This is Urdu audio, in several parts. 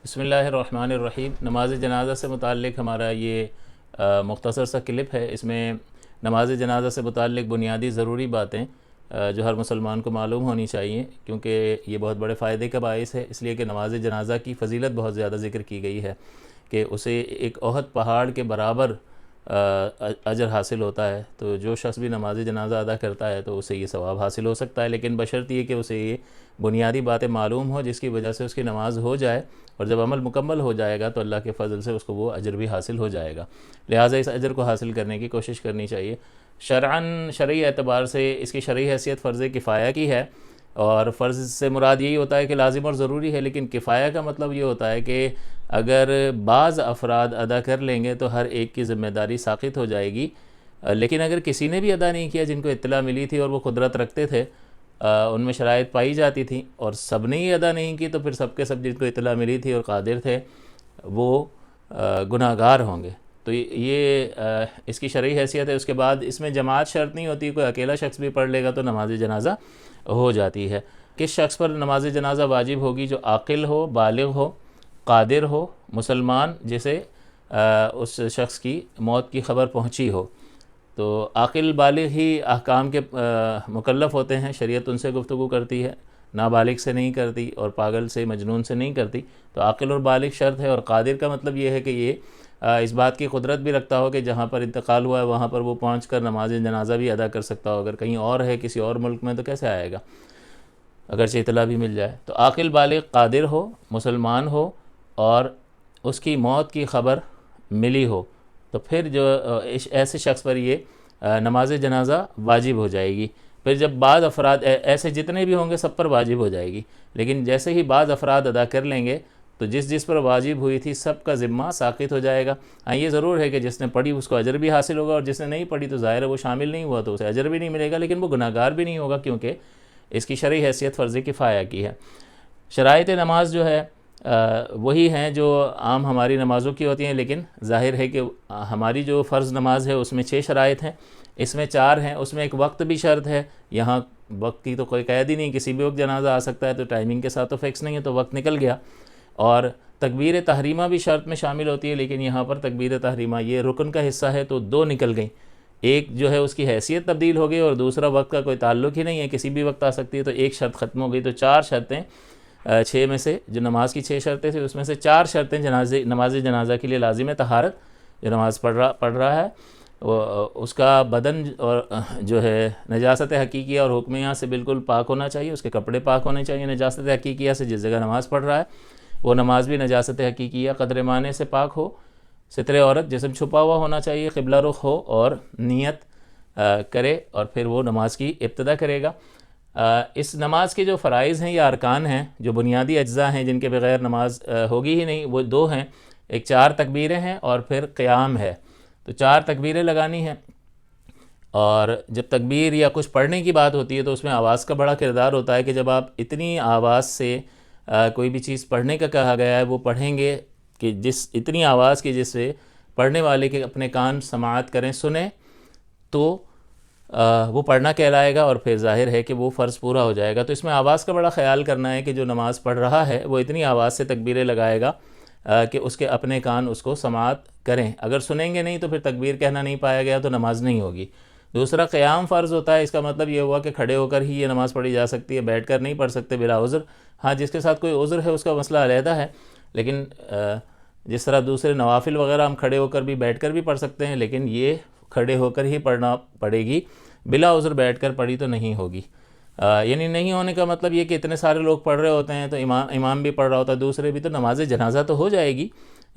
بسم اللہ الرحمن الرحیم۔ نماز جنازہ سے متعلق ہمارا یہ مختصر سا کلپ ہے۔ اس میں نماز جنازہ سے متعلق بنیادی ضروری باتیں جو ہر مسلمان کو معلوم ہونی چاہیے، کیونکہ یہ بہت بڑے فائدے کا باعث ہے، اس لیے کہ نماز جنازہ کی فضیلت بہت زیادہ ذکر کی گئی ہے کہ اسے ایک احد پہاڑ کے برابر اجر حاصل ہوتا ہے۔ تو جو شخص بھی نماز جنازہ ادا کرتا ہے تو اسے یہ ثواب حاصل ہو سکتا ہے، لیکن بشرط یہ کہ اسے یہ بنیادی باتیں معلوم ہو جس کی وجہ سے اس کی نماز ہو جائے، اور جب عمل مکمل ہو جائے گا تو اللہ کے فضل سے اس کو وہ اجر بھی حاصل ہو جائے گا۔ لہٰذا اس اجر کو حاصل کرنے کی کوشش کرنی چاہیے۔ شرعی اعتبار سے اس کی شرعی حیثیت فرض کفایہ کی ہے، اور فرض سے مراد یہی ہوتا ہے کہ لازم اور ضروری ہے، لیکن کفایہ کا مطلب یہ ہوتا ہے کہ اگر بعض افراد ادا کر لیں گے تو ہر ایک کی ذمہ داری ساقط ہو جائے گی، لیکن اگر کسی نے بھی ادا نہیں کیا، جن کو اطلاع ملی تھی اور وہ قدرت رکھتے تھے، ان میں شرائط پائی جاتی تھیں، اور سب نے ہی ادا نہیں کی، تو پھر سب کے سب جن کو اطلاع ملی تھی اور قادر تھے وہ گناہ گار ہوں گے۔ تو یہ اس کی شرعی حیثیت ہے۔ اس کے بعد اس میں جماعت شرط نہیں ہوتی، کوئی اکیلا شخص بھی پڑھ لے گا تو نماز جنازہ ہو جاتی ہے۔ کس شخص پر نماز جنازہ واجب ہوگی؟ جو عاقل ہو، بالغ ہو، قادر ہو، مسلمان، جسے اس شخص کی موت کی خبر پہنچی ہو۔ تو عاقل بالغ ہی احکام کے مکلف ہوتے ہیں، شریعت ان سے گفتگو کرتی ہے، نابالغ سے نہیں کرتی، اور پاگل سے، مجنون سے نہیں کرتی۔ تو عاقل اور بالغ شرط ہے، اور قادر کا مطلب یہ ہے کہ یہ اس بات کی قدرت بھی رکھتا ہو کہ جہاں پر انتقال ہوا ہے وہاں پر وہ پہنچ کر نماز جنازہ بھی ادا کر سکتا ہو۔ اگر کہیں اور ہے، کسی اور ملک میں، تو کیسے آئے گا اگرچہ اطلاع بھی مل جائے؟ تو عاقل بالغ قادر ہو، مسلمان ہو، اور اس کی موت کی خبر ملی ہو، تو پھر جو ایسے شخص پر یہ نماز جنازہ واجب ہو جائے گی۔ پھر جب بعض افراد ایسے جتنے بھی ہوں گے سب پر واجب ہو جائے گی، لیکن جیسے ہی بعض افراد ادا کر لیں گے تو جس پر واجب ہوئی تھی سب کا ذمہ ساقط ہو جائے گا۔ ہاں یہ ضرور ہے کہ جس نے پڑھی اس کو اجر بھی حاصل ہوگا، اور جس نے نہیں پڑھی تو ظاہر ہے وہ شامل نہیں ہوا تو اسے اجر بھی نہیں ملے گا، لیکن وہ گناہ گار بھی نہیں ہوگا، کیونکہ اس کی شرعی حیثیت فرض کفایہ کی ہے۔ شرائط نماز جو ہے وہی ہیں جو عام ہماری نمازوں کی ہوتی ہیں، لیکن ظاہر ہے کہ ہماری جو فرض نماز ہے اس میں 6 شرائط ہیں، اس میں 4 ہیں۔ اس میں ایک وقت بھی شرط ہے، یہاں وقت کی تو کوئی قید ہی نہیں، کسی بھی وقت جنازہ آ سکتا ہے، تو ٹائمنگ کے ساتھ تو فکس نہیں ہے، تو وقت نکل گیا۔ اور تکبیر تحریمہ بھی شرط میں شامل ہوتی ہے، لیکن یہاں پر تکبیر تحریمہ یہ رکن کا حصہ ہے تو 2 نکل گئیں، ایک جو ہے اس کی حیثیت تبدیل ہو گئی، اور دوسرا وقت کا کوئی تعلق ہی نہیں ہے، کسی بھی وقت آ سکتی ہے، تو ایک شرط ختم ہو گئی۔ تو 4 شرطیں 6 میں سے، جو نماز کی 6 شرطیں تھیں اس میں سے 4 شرطیں نماز جنازہ کے لیے لازم ہے۔ طہارت، جو نماز پڑھ رہا ہے اس کا بدن اور جو ہے نجاست حقیقیہ اور حکمیہ سے بالکل پاک ہونا چاہیے، اس کے کپڑے پاک ہونے چاہیے نجاست حقیقیہ سے، جس جگہ نماز پڑھ رہا ہے وہ نماز بھی نجاست حقیقیہ قدر مانے سے پاک ہو۔ ستر عورت، جسم چھپا ہوا ہونا چاہیے، قبلہ رخ ہو، اور نیت کرے، اور پھر وہ نماز کی ابتدا کرے گا۔ اس نماز کے جو فرائض ہیں یا ارکان ہیں، جو بنیادی اجزاء ہیں جن کے بغیر نماز ہوگی ہی نہیں، وہ 2 ہیں۔ ایک 4 تکبیریں ہیں، اور پھر قیام ہے۔ تو 4 تکبیریں لگانی ہیں، اور جب تکبیر یا کچھ پڑھنے کی بات ہوتی ہے تو اس میں آواز کا بڑا کردار ہوتا ہے کہ جب آپ اتنی آواز سے کوئی بھی چیز پڑھنے کا کہا گیا ہے وہ پڑھیں گے کہ اتنی آواز کی جس سے پڑھنے والے کے اپنے کان سماعت کریں، سنیں، تو وہ پڑھنا کہلائے گا، اور پھر ظاہر ہے کہ وہ فرض پورا ہو جائے گا۔ تو اس میں آواز کا بڑا خیال کرنا ہے کہ جو نماز پڑھ رہا ہے وہ اتنی آواز سے تکبیریں لگائے گا کہ اس کے اپنے کان اس کو سماعت کریں۔ اگر سنیں گے نہیں تو پھر تکبیر کہنا نہیں پایا گیا تو نماز نہیں ہوگی۔ دوسرا قیام فرض ہوتا ہے، اس کا مطلب یہ ہوا کہ کھڑے ہو کر ہی یہ نماز پڑھی جا سکتی ہے، بیٹھ کر نہیں پڑھ سکتے بلا عذر۔ ہاں جس کے ساتھ کوئی عذر ہے اس کا مسئلہ علیحدہ ہے، لیکن جس طرح دوسرے نوافل وغیرہ ہم کھڑے ہو کر بھی بیٹھ کر بھی پڑھ سکتے ہیں، لیکن یہ کھڑے ہو کر ہی پڑھنا پڑے گی، بلا عذر بیٹھ کر پڑھی تو نہیں ہوگی۔ یعنی نہیں ہونے کا مطلب یہ کہ اتنے سارے لوگ پڑھ رہے ہوتے ہیں تو امام بھی پڑھ رہا ہوتا ہے، دوسرے بھی، تو نماز جنازہ تو ہو جائے گی۔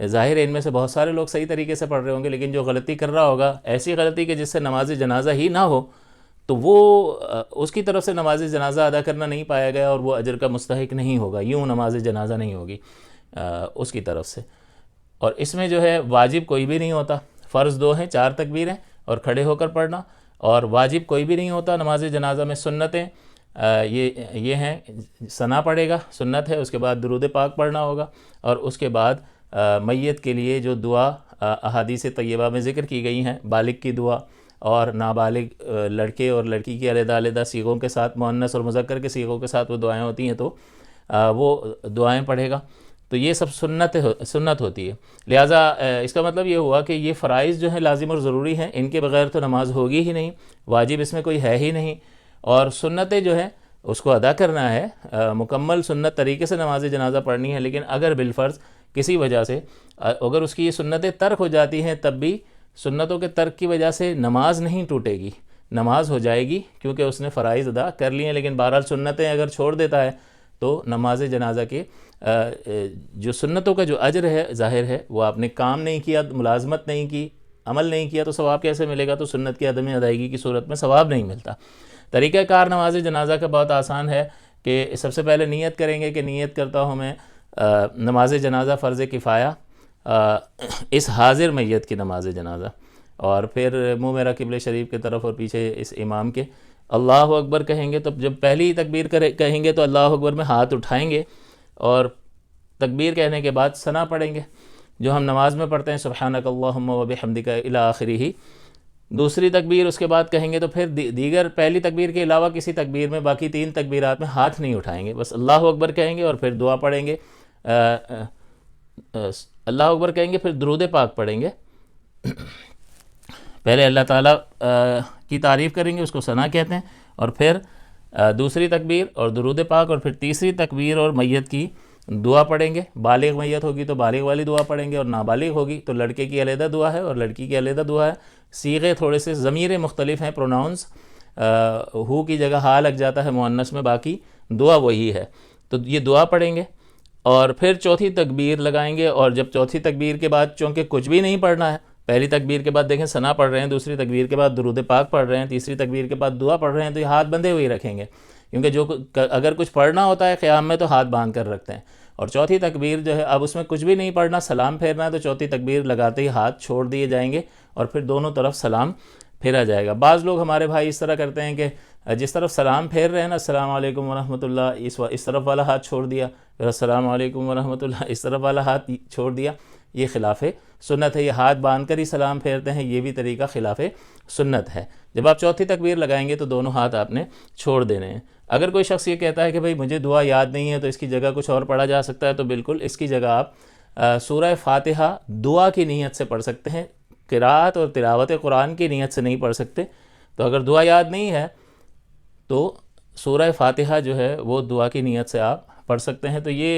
ظاہر ہے ان میں سے بہت سارے لوگ صحیح طریقے سے پڑھ رہے ہوں گے، لیکن جو غلطی کر رہا ہوگا، ایسی غلطی کہ جس سے نماز جنازہ ہی نہ ہو، تو وہ اس کی طرف سے نماز جنازہ ادا کرنا نہیں پایا گیا، اور وہ اجر کا مستحق نہیں ہوگا، یوں نماز جنازہ نہیں ہوگی اس کی طرف سے۔ اور اس میں جو ہے واجب کوئی بھی نہیں ہوتا۔ فرض 2 ہیں، 4 تکبیریں اور کھڑے ہو کر پڑھنا، اور واجب کوئی بھی نہیں ہوتا نماز جنازہ میں۔ سنتیں یہ ہیں، ثنا پڑھے گا، سنت ہے، اس کے بعد درود پاک پڑھنا ہوگا، اور اس کے بعد میت کے لیے جو دعا احادیث طیبہ میں ذکر کی گئی ہیں، بالغ کی دعا اور نابالغ لڑکے اور لڑکی کی علیحدہ علیحدہ صیغوں کے ساتھ، مؤنث اور مذکر کے صیغوں کے ساتھ وہ دعائیں ہوتی ہیں، تو وہ دعائیں پڑھے گا۔ تو یہ سب سنت ہوتی ہے۔ لہٰذا اس کا مطلب یہ ہوا کہ یہ فرائض جو ہیں لازم اور ضروری ہیں، ان کے بغیر تو نماز ہوگی ہی نہیں، واجب اس میں کوئی ہے ہی نہیں، اور سنتیں جو ہیں اس کو ادا کرنا ہے، مکمل سنت طریقے سے نماز جنازہ پڑھنی ہے۔ لیکن اگر بالفرض کسی وجہ سے اگر اس کی یہ سنتیں ترک ہو جاتی ہیں، تب بھی سنتوں کے ترک کی وجہ سے نماز نہیں ٹوٹے گی، نماز ہو جائے گی، کیونکہ اس نے فرائض ادا کر لی ہیں۔ لیکن بہرحال سنتیں اگر چھوڑ دیتا ہے تو نماز جنازہ کے جو سنتوں کا جو اجر ہے ظاہر ہے، وہ آپ نے کام نہیں کیا، ملازمت نہیں کی، عمل نہیں کیا، تو ثواب کیسے ملے گا؟ تو سنت کی عدم ادائیگی کی صورت میں ثواب نہیں ملتا۔ طریقہ کار نماز جنازہ کا بہت آسان ہے کہ سب سے پہلے نیت کریں گے کہ نیت کرتا ہوں میں نماز جنازہ فرض کفایہ اس حاضر میت کی نماز جنازہ، اور پھر منہ میرا قبلہ شریف کی طرف اور پیچھے اس امام کے اللہ اکبر کہیں گے۔ تو جب پہلی تکبیر کہیں گے تو اللہ اکبر میں ہاتھ اٹھائیں گے، اور تکبیر کہنے کے بعد ثنا پڑھیں گے جو ہم نماز میں پڑھتے ہیں، سبحانک اللہم و بحمدک الی آخرہ۔ دوسری تکبیر اس کے بعد کہیں گے تو پھر دیگر پہلی تکبیر کے علاوہ کسی تکبیر میں باقی 3 تکبیرات میں ہاتھ نہیں اٹھائیں گے، بس اللہ اکبر کہیں گے اور پھر دعا پڑھیں گے، اللہ اکبر کہیں گے، پھر درود پاک پڑھیں گے۔ پہلے اللہ تعالیٰ کی تعریف کریں گے، اس کو ثنا کہتے ہیں، اور پھر دوسری تکبیر اور درود پاک، اور پھر تیسری تکبیر اور میت کی دعا پڑھیں گے۔ بالغ میت ہوگی تو بالغ والی دعا پڑھیں گے، اور نابالغ ہوگی تو لڑکے کی علیحدہ دعا ہے اور لڑکی کی علیحدہ دعا ہے۔ صیغے تھوڑے سے ضمیریں مختلف ہیں، پروناؤنس ہو کی جگہ ہا لگ جاتا ہے مؤنث میں، باقی دعا وہی ہے۔ تو یہ دعا پڑھیں گے اور پھر چوتھی تکبیر لگائیں گے، اور جب چوتھی تکبیر کے بعد چونکہ کچھ بھی نہیں پڑھنا ہے، پہلی تکبیر کے بعد دیکھیں ثنا پڑھ رہے ہیں، دوسری تکبیر کے بعد درود پاک پڑھ رہے ہیں، تیسری تکبیر کے بعد دعا پڑھ رہے ہیں، تو یہ ہاتھ بندھے ہوئے رکھیں گے، کیونکہ اگر کچھ پڑھنا ہوتا ہے قیام میں تو ہاتھ باندھ کر رکھتے ہیں۔ اور چوتھی تکبیر جو ہے اب اس میں کچھ بھی نہیں پڑھنا، سلام پھیرنا ہے، تو چوتھی تکبیر لگاتے ہی ہاتھ چھوڑ دیے جائیں گے اور پھر دونوں طرف سلام پھیرا جائے گا۔ بعض لوگ ہمارے بھائی اس طرح کرتے ہیں کہ جس طرف سلام پھیر رہے ہیں نا، السلام علیکم ورحمۃ اللہ، اس طرف والا ہاتھ چھوڑ دیا، پھر السلام علیکم ورحمۃ اللہ، اس طرف والا ہاتھ چھوڑ دیا، یہ خلاف سنت ہے۔ یہ ہاتھ باندھ کر ہی سلام پھیرتے ہیں، یہ بھی طریقہ خلاف سنت ہے۔ جب آپ چوتھی تکبیر لگائیں گے تو دونوں ہاتھ آپ نے چھوڑ دینے ہیں۔ اگر کوئی شخص یہ کہتا ہے کہ بھئی مجھے دعا یاد نہیں ہے تو اس کی جگہ کچھ اور پڑھا جا سکتا ہے، تو بالکل اس کی جگہ آپ سورہ فاتحہ دعا کی نیت سے پڑھ سکتے ہیں، قرات اور تلاوت قرآن کی نیت سے نہیں پڑھ سکتے۔ تو اگر دعا یاد نہیں ہے تو سورہ فاتحہ جو ہے وہ دعا کی نیت سے آپ پڑھ سکتے ہیں۔ تو یہ